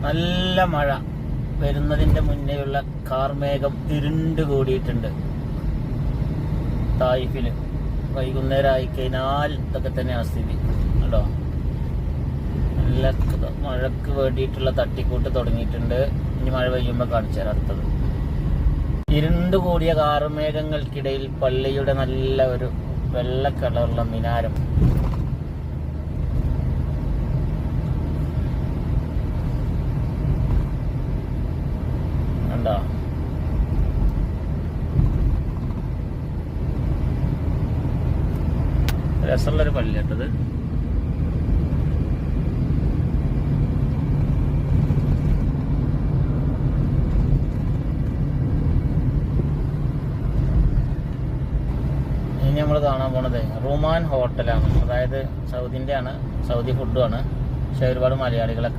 നല്ല മഴ വരുന്നതിന്റെ മുന്നേയുള്ള കാർമേഘം ഇരുണ്ട് കൂടിയിട്ടുണ്ട്. തായിഫില് വൈകുന്നേരം ആയി കഴിഞ്ഞാൽ ഇതൊക്കെ തന്നെയാണ് സ്ഥിതി. കേട്ടോ, നല്ല മഴക്ക് വേണ്ടിയിട്ടുള്ള തട്ടിക്കൂട്ട് തുടങ്ങിയിട്ടുണ്ട്. ഇനി മഴ പെയ്യുമ്പോൾ കാണിച്ചു തരാം അടുത്തത്. ഇരുണ്ട് കൂടിയ കാർമേഘങ്ങൾക്കിടയിൽ പള്ളിയുടെ നല്ല ഒരു വെള്ള കളറുള്ള മിനാരം. കണ്ടോ, രസമുള്ളൊരു പള്ളി കേട്ടത്. ഇനി നമ്മൾ കാണാൻ പോണത് റുമാൻ ഹോട്ടലാണ്. അതായത് സൗദിൻ്റെ ആണ്, സൗദി ഫുഡുമാണ്. പക്ഷെ ഒരുപാട് മലയാളികളൊക്കെ ഉണ്ട്.